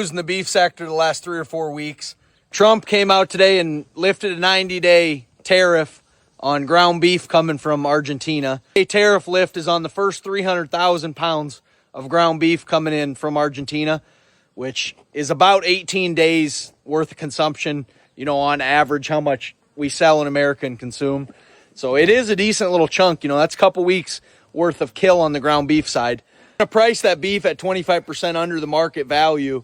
In the beef sector the last 3 or 4 weeks. Trump came out today and lifted a 90-day tariff on ground beef coming from Argentina. A tariff lift is on the first 300,000 pounds of ground beef coming in from Argentina, which is about 18 days worth of consumption, on average, how much we sell in America and consume. So it is a decent little chunk, that's a couple weeks worth of kill on the ground beef side. I'm gonna price that beef at 25% under the market value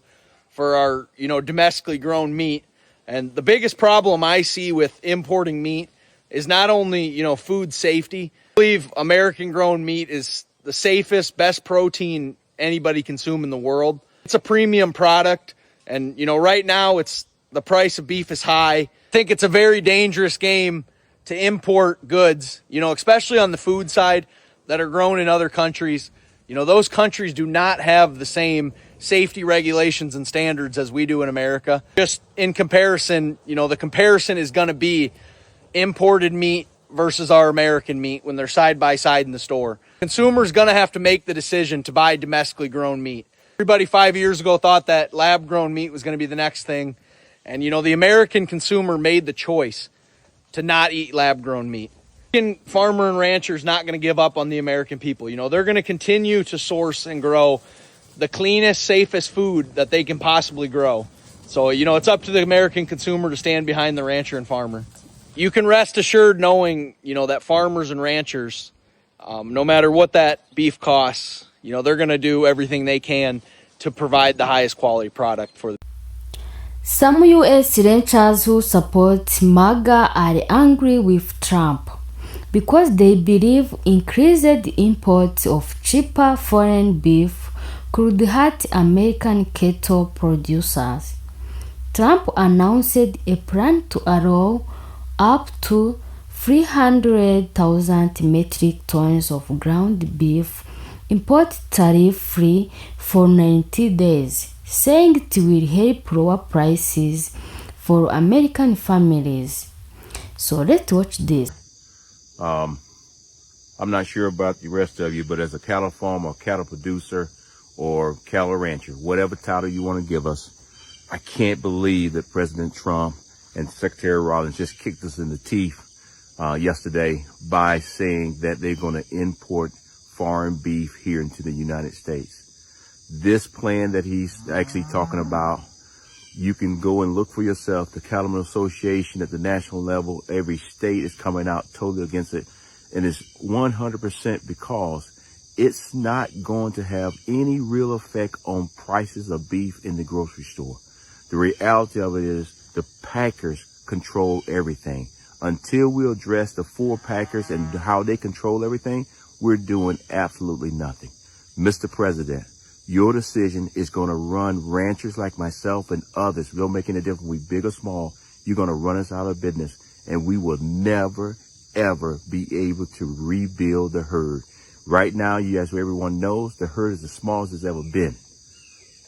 for our, domestically grown meat. And the biggest problem I see with importing meat is not only, food safety. I believe American grown meat is the safest, best protein anybody consume in the world. It's a premium product. And, right now the price of beef is high. I think it's a very dangerous game to import goods, especially on the food side that are grown in other countries. Those countries do not have the same safety regulations and standards as we do in America. Just in comparison, the comparison is going to be imported meat versus our American meat when they're side by side in the store. Consumers going to have to make the decision to buy domestically grown meat. Everybody 5 years ago thought that lab grown meat was going to be the next thing. And, the American consumer made the choice to not eat lab grown meat. Farmer and rancher is not going to give up on the American people. They're going to continue to source and grow the cleanest, safest food that they can possibly grow. So, it's up to the American consumer to stand behind the rancher and farmer. You can rest assured knowing, that farmers and ranchers, no matter what that beef costs, they're going to do everything they can to provide the highest quality product for them. Some U.S. ranchers who support Maga are angry with Trump because they believe increased imports of cheaper foreign beef could hurt American cattle producers. Trump announced a plan to allow up to 300,000 metric tons of ground beef import tariff-free for 90 days, saying it will help lower prices for American families. So let's watch this. I'm not sure about the rest of you, but as a cattle farmer, cattle producer, or cattle rancher, whatever title you want to give us, I can't believe that President Trump and Secretary Rollins just kicked us in the teeth yesterday by saying that they're going to import foreign beef here into the United States. This plan that he's actually talking about, you can go and look for yourself. The Cattlemen Association at the national level, every state is coming out totally against it. And it's 100% because it's not going to have any real effect on prices of beef in the grocery store. The reality of it is the packers control everything. Until we address the 4 packers and how they control everything, we're doing absolutely nothing. Mr. President, your decision is going to run ranchers like myself and others. We're making a difference. We big or small. You're going to run us out of business, and we will never, ever be able to rebuild the herd. Right now, as everyone knows, the herd is the smallest it's ever been.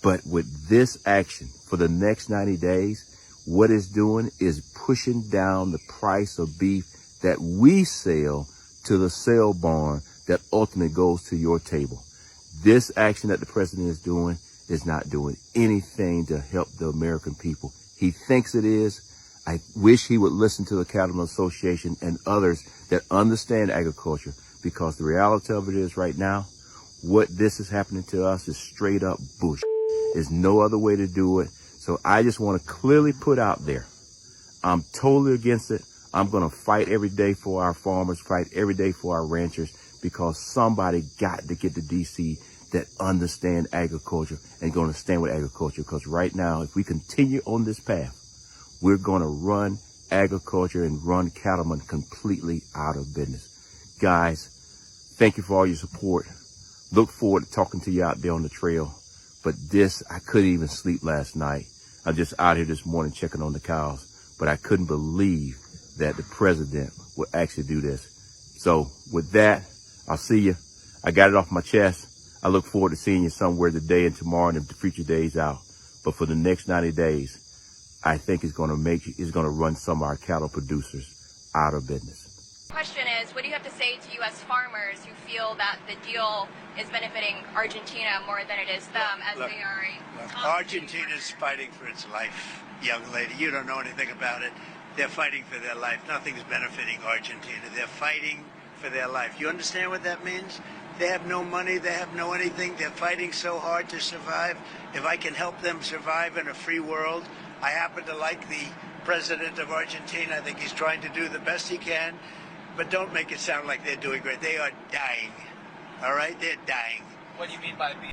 But with this action for the next 90 days, what it's doing is pushing down the price of beef that we sell to the sale barn that ultimately goes to your table. This action that the president is doing is not doing anything to help the American people. He thinks it is. I wish he would listen to the Cattlemen Association and others that understand agriculture, because the reality of it is right now, what this is happening to us is straight up bush. There's no other way to do it. So I just want to clearly put out there, I'm totally against it. I'm going to fight every day for our farmers, fight every day for our ranchers, because somebody got to get to D.C. that understand agriculture and going to stand with agriculture. Because right now, if we continue on this path, we're going to run agriculture and run cattlemen completely out of business. Guys, thank you for all your support. Look forward to talking to you out there on the trail. But I couldn't even sleep last night. I'm just out here this morning checking on the cows, but I couldn't believe that the president would actually do this. So with that, I'll see you. I got it off my chest. I look forward to seeing you somewhere today and tomorrow and the future days out. But for the next 90 days, I think it's going to run some of our cattle producers out of business. Question is, what do you have to say to U.S. farmers who feel that the deal is benefiting Argentina more than it is them, as they are Argentina's fighting for its life, young lady. You don't know anything about it. They're fighting for their life. Nothing's benefiting Argentina. They're fighting for their life. You understand what that means? They have no money. They have no anything. They're fighting so hard to survive. If I can help them survive in a free world, I happen to like the president of Argentina. I think he's trying to do the best he can. But don't make it sound like they're doing great. They are dying. All right? They're dying. What do you mean by beef?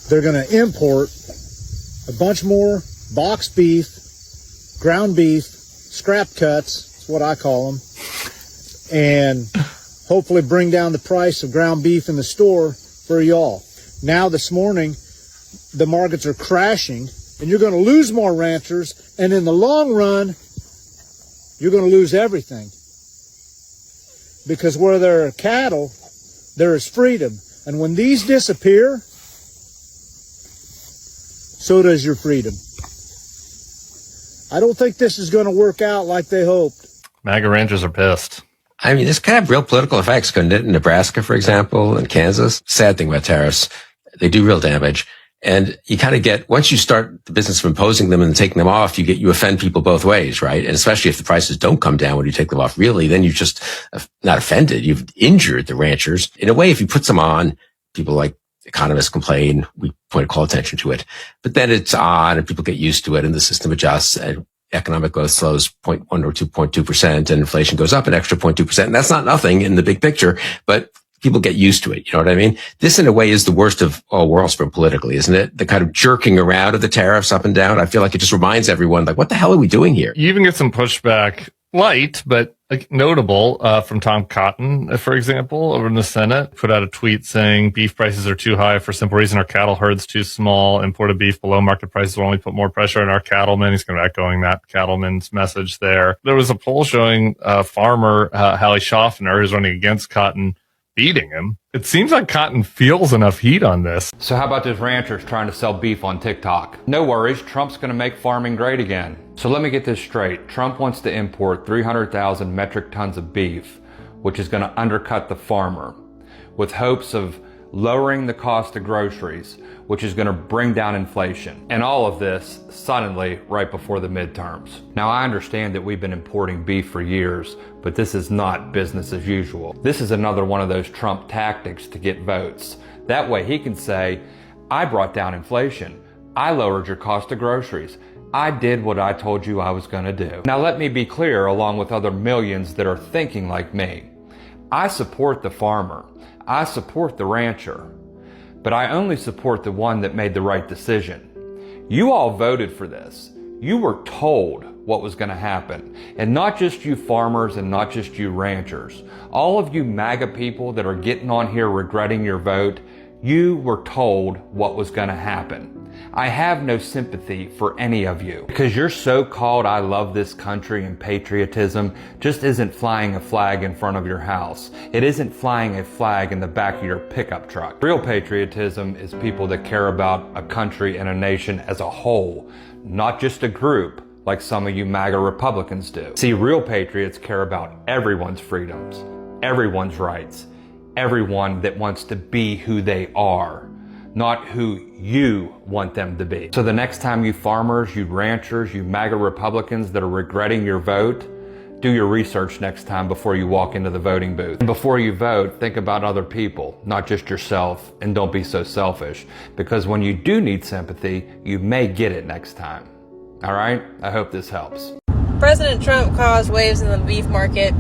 They're going to import a bunch more boxed beef, ground beef, scrap cuts, that's what I call them, and hopefully bring down the price of ground beef in the store for y'all. Now this morning, the markets are crashing, and you're going to lose more ranchers, and in the long run, you're going to lose everything. Because where there are cattle, there is freedom. And when these disappear, so does your freedom. I don't think this is going to work out like they hoped. MAGA ranchers are pissed. I mean, this could have real political effects, couldn't it? In Nebraska, for example, and Kansas. Sad thing about tariffs, they do real damage. And you kind of get, once you start the business of imposing them and taking them off, you offend people both ways, right? And especially if the prices don't come down when you take them off, really, then you've just not offended. You've injured the ranchers. In a way, if you put them on, people like economists complain, we call attention to it. But then it's on and people get used to it and the system adjusts and economic growth slows 0.1 or 2.2% and inflation goes up an extra 0.2%. And that's not nothing in the big picture, but people get used to it. You know what I mean? This, in a way, is the worst of all worlds for politically, isn't it? The kind of jerking around of the tariffs up and down. I feel like it just reminds everyone, like, what the hell are we doing here? You even get some pushback, light, but like notable, from Tom Cotton, for example, over in the Senate, put out a tweet saying beef prices are too high for simple reason. Our cattle herd's too small. Imported beef below market prices will only put more pressure on our cattlemen. He's kind of echoing that cattleman's message there. There was a poll showing farmer Hallie Schaffner, who's running against Cotton, beating him. It seems like Cotton feels enough heat on this. So how about those ranchers trying to sell beef on TikTok? No worries, Trump's going to make farming great again. So let me get this straight. Trump wants to import 300,000 metric tons of beef, which is going to undercut the farmer, with hopes of lowering the cost of groceries, which is going to bring down inflation. And all of this suddenly right before the midterms. Now, I understand that we've been importing beef for years, but this is not business as usual. This is another one of those Trump tactics to get votes. That way he can say, I brought down inflation. I lowered your cost of groceries. I did what I told you I was going to do. Now, let me be clear, along with other millions that are thinking like me. I support the farmer. I support the rancher, but I only support the one that made the right decision. You all voted for this. You were told what was going to happen. And not just you farmers and not just you ranchers. All of you MAGA people that are getting on here regretting your vote, you were told what was going to happen. I have no sympathy for any of you because your so-called I love this country and patriotism just isn't flying a flag in front of your house. It isn't flying a flag in the back of your pickup truck. Real patriotism is people that care about a country and a nation as a whole, not just a group like some of you MAGA Republicans do. See, real patriots care about everyone's freedoms, everyone's rights, everyone that wants to be who they are, not who you want them to be. So the next time you farmers, you ranchers, you MAGA Republicans that are regretting your vote, do your research next time before you walk into the voting booth. And before you vote, think about other people, not just yourself, and don't be so selfish. Because when you do need sympathy, you may get it next time. All right? I hope this helps. President Trump caused waves in the beef market.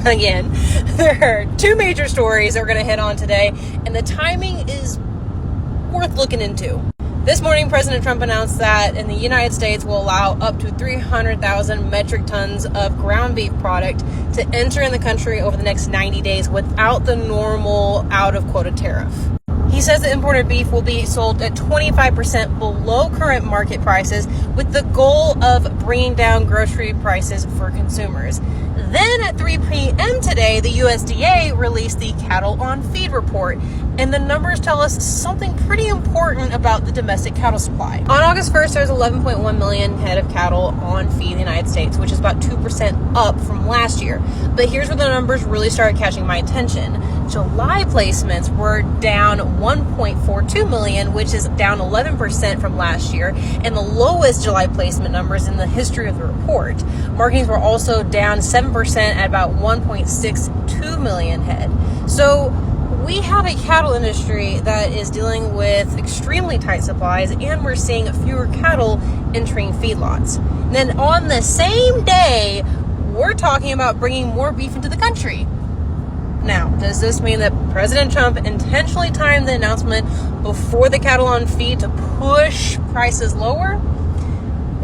Again, there are two major stories that we're going to hit on today, and the timing is worth looking into. This morning, President Trump announced that in the United States will allow up to 300,000 metric tons of ground beef product to enter in the country over the next 90 days without the normal out-of-quota tariff. He says the imported beef will be sold at 25% below current market prices with the goal of bringing down grocery prices for consumers. Then at 3 p.m. today, the USDA released the Cattle on Feed report. And the numbers tell us something pretty important about the domestic cattle supply. On August 1st, there's 11.1 million head of cattle on feed in the United States, which is about 2% up from last year. But here's where the numbers really started catching my attention. July placements were down 1.42 million, which is down 11% from last year, and the lowest July placement numbers in the history of the report. Markings were also down 7% at about 1.62 million head. So we have a cattle industry that is dealing with extremely tight supplies, and we're seeing fewer cattle entering feedlots. And then on the same day, we're talking about bringing more beef into the country. Now, does this mean that President Trump intentionally timed the announcement before the cattle on feed to push prices lower?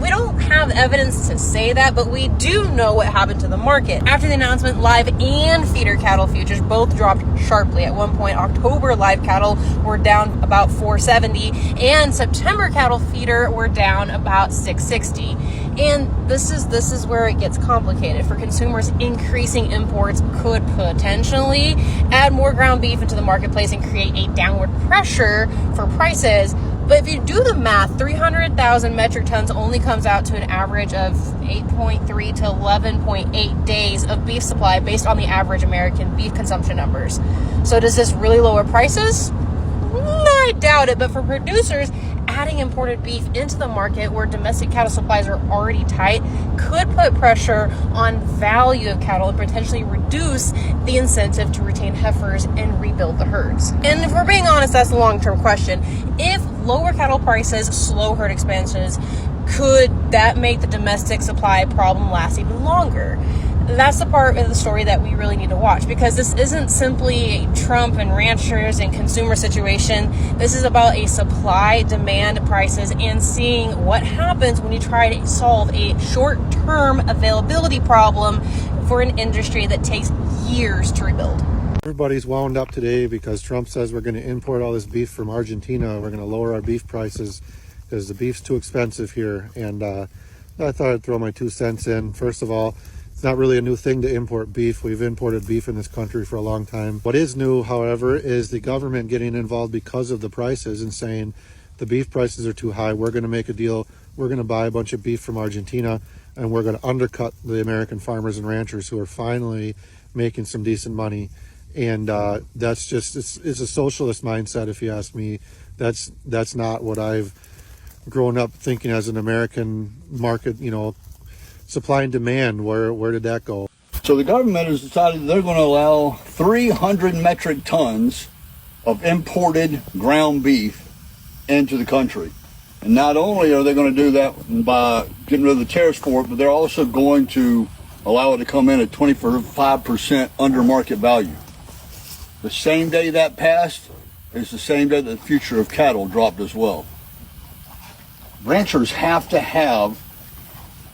We don't have evidence to say that, but we do know what happened to the market. After the announcement, live and feeder cattle futures both dropped sharply. At one point, October live cattle were down about 470, and September cattle feeder were down about 660. And this is where it gets complicated. For consumers, increasing imports could potentially add more ground beef into the marketplace and create a downward pressure for prices. But if you do the math, 300,000 metric tons only comes out to an average of 8.3 to 11.8 days of beef supply based on the average American beef consumption numbers. So does this really lower prices? I doubt it, but for producers, adding imported beef into the market where domestic cattle supplies are already tight could put pressure on value of cattle and potentially reduce the incentive to retain heifers and rebuild the herds. And if we're being honest, that's the long-term question. If lower cattle prices slow herd expansions, could that make the domestic supply problem last even longer? That's the part of the story that we really need to watch, because this isn't simply a Trump and ranchers and consumer situation. This is about a supply, demand, prices, and seeing what happens when you try to solve a short-term availability problem for an industry that takes years to rebuild. Everybody's wound up today because Trump says we're going to import all this beef from Argentina. We're going to lower our beef prices because the beef's too expensive here. And I thought I'd throw my 2 cents in. First of all, it's not really a new thing to import beef. We've imported beef in this country for a long time. What is new, however, is the government getting involved because of the prices and saying the beef prices are too high. We're going to make a deal. We're going to buy a bunch of beef from Argentina, and we're going to undercut the American farmers and ranchers who are finally making some decent money. And that's just, it's a socialist mindset, if you ask me. That's not what I've grown up thinking as an American market, supply and demand. Where did that go? So the government has decided they're going to allow 300 metric tons of imported ground beef into the country. And not only are they going to do that by getting rid of the tariffs for it, but they're also going to allow it to come in at 25% under market value. The same day that passed is the same day that the future of cattle dropped as well. Ranchers have to have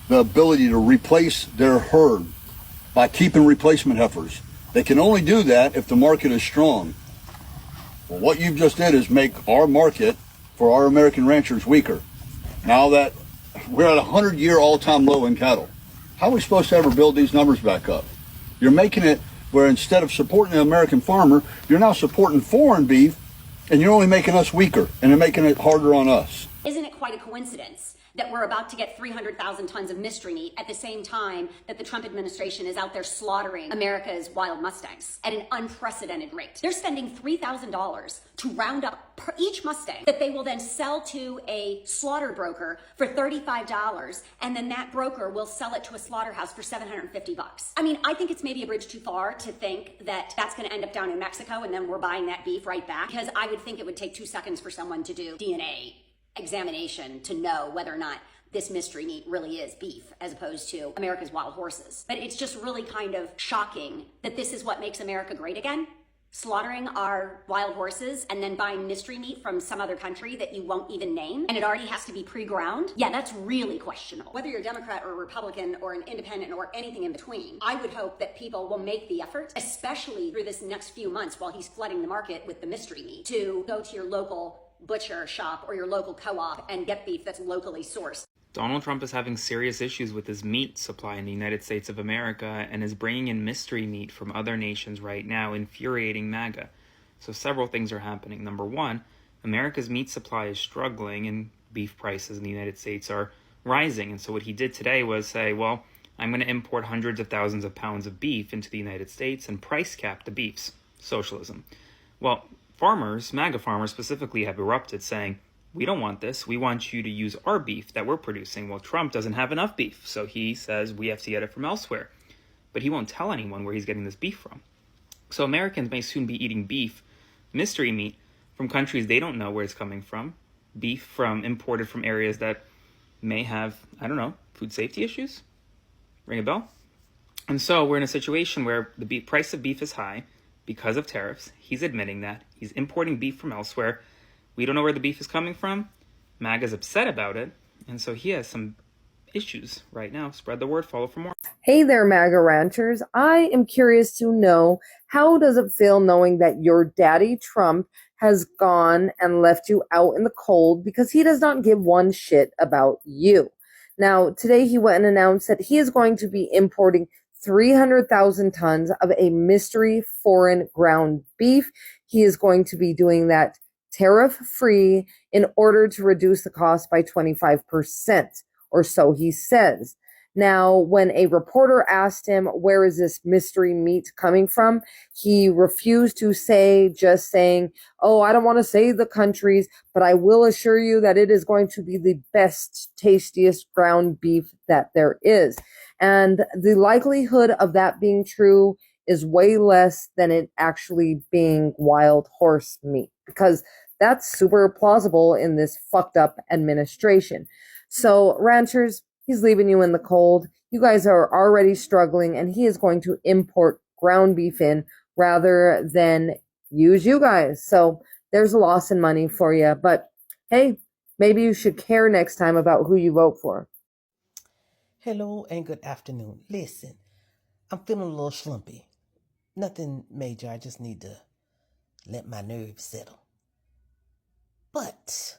the ability to replace their herd by keeping replacement heifers. They can only do that if the market is strong. Well, what you've just did is make our market for our American ranchers weaker. Now that we're at a 100-year all-time low in cattle, how are we supposed to ever build these numbers back up? You're making it where instead of supporting the American farmer, you're now supporting foreign beef, and you're only making us weaker, and you're making it harder on us. Isn't it quite a coincidence that we're about to get 300,000 tons of mystery meat at the same time that the Trump administration is out there slaughtering America's wild Mustangs at an unprecedented rate? They're spending $3,000 to round up each Mustang that they will then sell to a slaughter broker for $35, and then that broker will sell it to a slaughterhouse for $750. I mean, I think it's maybe a bridge too far to think that that's going to end up down in Mexico and then we're buying that beef right back, because I would think it would take 2 seconds for someone to do DNA examination to know whether or not this mystery meat really is beef as opposed to America's wild horses. But it's just really kind of shocking that this is what makes America great again. Slaughtering our wild horses and then buying mystery meat from some other country that you won't even name, and it already has to be pre-ground. Yeah, that's really questionable. Whether you're a Democrat or a Republican or an independent or anything in between, I would hope that people will make the effort, especially through this next few months while he's flooding the market with the mystery meat, to go to your local butcher shop or your local co-op and get beef that's locally sourced. Donald Trump is having serious issues with his meat supply in the United States of America and is bringing in mystery meat from other nations right now, infuriating Maga. So several things are happening. Number one, America's meat supply is struggling and beef prices in the United States are rising. And so what he did today was say, well, I'm going to import hundreds of thousands of pounds of beef into the United States and price cap the beefs. Socialism. Well, farmers, MAGA farmers specifically, have erupted saying, we don't want this. We want you to use our beef that we're producing. Well, Trump doesn't have enough beef, so he says we have to get it from elsewhere. But he won't tell anyone where he's getting this beef from. So Americans may soon be eating beef, mystery meat, from countries they don't know where it's coming from, beef imported from areas that may have, I don't know, food safety issues? Ring a bell? And so we're in a situation where the price of beef is high because of tariffs. He's admitting that. He's importing beef from elsewhere. We don't know where the beef is coming from. MAGA's upset about it. And so he has some issues right now. Spread the word. Follow for more. Hey there, MAGA ranchers. I am curious to know, how does it feel knowing that your daddy Trump has gone and left you out in the cold because he does not give one shit about you? Now, today he went and announced that he is going to be importing 300,000 tons of a mystery foreign ground beef. He is going to be doing that tariff-free in order to reduce the cost by 25%, or so he says. Now, when a reporter asked him, where is this mystery meat coming from? He refused to say, just saying, oh, I don't want to say the countries, but I will assure you that it is going to be the best, tastiest ground beef that there is. And the likelihood of that being true is way less than it actually being wild horse meat, because that's super plausible in this fucked up administration. So, ranchers, he's leaving you in the cold. You guys are already struggling, and he is going to import ground beef in rather than use you guys. So there's a loss in money for you. But hey, maybe you should care next time about who you vote for. Hello and good afternoon. Listen, I'm feeling a little slumpy. Nothing major. I just need to let my nerves settle. But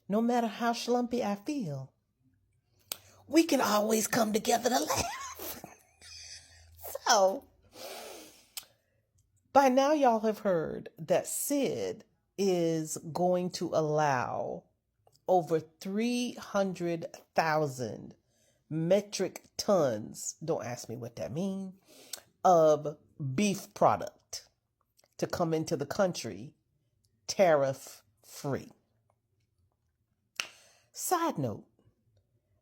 no matter how slumpy I feel, we can always come together to laugh. So, by now y'all have heard that Sid is going to allow over 300,000 metric tons, don't ask me what that means, of beef product to come into the country tariff-free. Side note,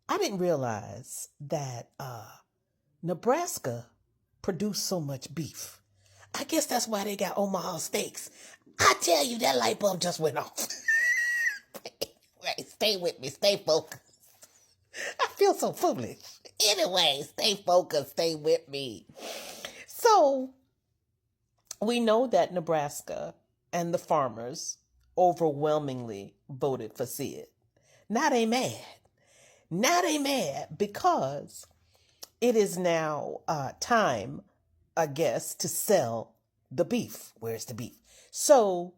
I didn't realize that Nebraska produced so much beef. I guess that's why they got Omaha steaks. I tell you, that light bulb just went off. Right, stay with me, stay focused. I feel so foolish. Anyway, stay focused, stay with me. So, we know that Nebraska and the farmers overwhelmingly voted for Sid. Now they mad. Now they mad because it is now time, I guess, to sell the beef. Where's the beef? So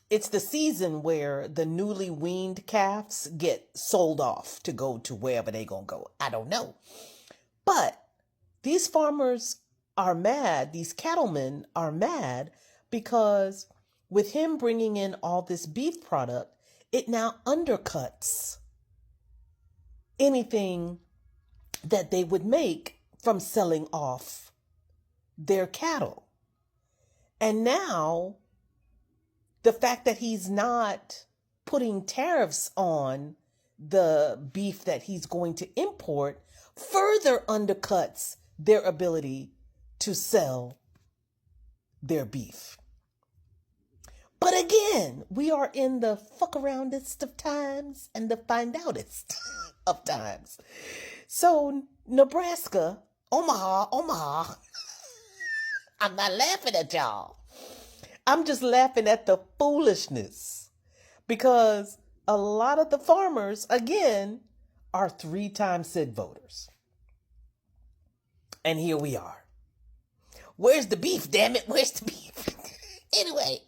it's the season where the newly weaned calves get sold off to go to wherever they gonna go. I don't know. But these farmers are mad. These cattlemen are mad because with him bringing in all this beef product, it now undercuts anything that they would make from selling off their cattle. And now the fact that he's not putting tariffs on the beef that he's going to import further undercuts their ability to sell their beef. But again, we are in the fuck aroundest of times and the find outest of times. So Nebraska, Omaha, I'm not laughing at y'all. I'm just laughing at the foolishness because a lot of the farmers, again, are 3-time Sid voters. And here we are. Where's the beef, damn it? Where's the beef? Anyway.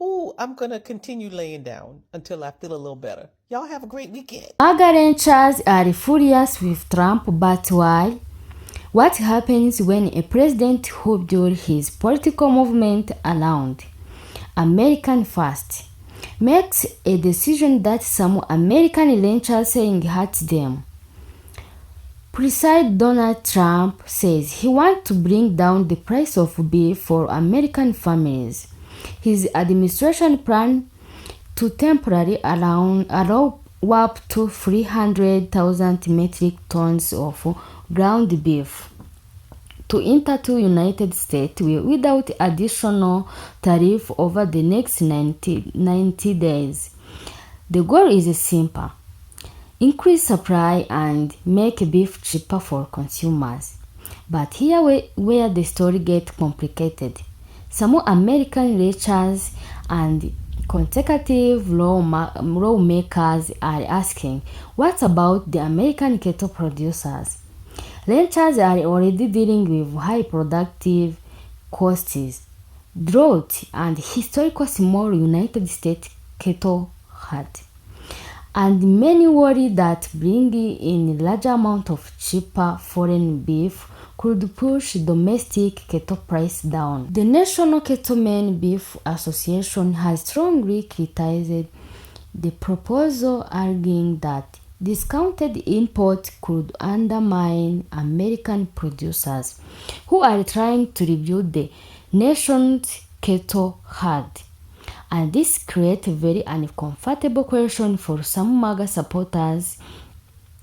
Ooh, I'm going to continue laying down until I feel a little better. Y'all have a great weekend. MAGA ranchers are furious with Trump, but why? What happens when a president who built his political movement around American first makes a decision that some American ranchers saying hurts them? President Donald Trump says he wants to bring down the price of beef for American families. His administration plan to temporarily allow up to 300,000 metric tons of ground beef to enter to United States without additional tariff over the next 90 days. The goal is simple: increase supply and make beef cheaper for consumers. But here where the story gets complicated. Some American ranchers and consecutive lawmakers are asking, what about the American cattle producers? Ranchers are already dealing with high productive costs, drought, and historical small United States cattle herd. And many worry that bringing in large amount of cheaper foreign beef could push domestic cattle price down. The National Cattlemen Beef Association has strongly criticized the proposal, arguing that discounted import could undermine American producers who are trying to rebuild the nation's cattle herd. And this creates a very uncomfortable question for some Maga supporters.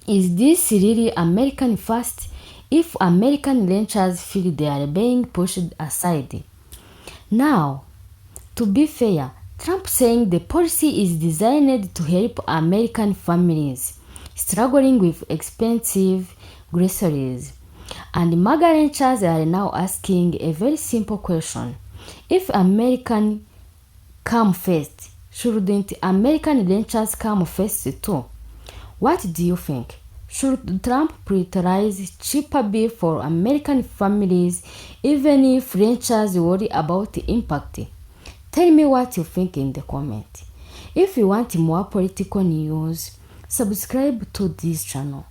Is this really American first if American ranchers feel they are being pushed aside? Now, to be fair, Trump saying the policy is designed to help American families struggling with expensive groceries. And Maga ranchers are now asking a very simple question. If American come first, shouldn't American ranchers come first too? What do you think? Should Trump prioritize cheaper beef for American families even if ranchers worry about the impact? Tell me what you think in the comment. If you want more political news, subscribe to this channel.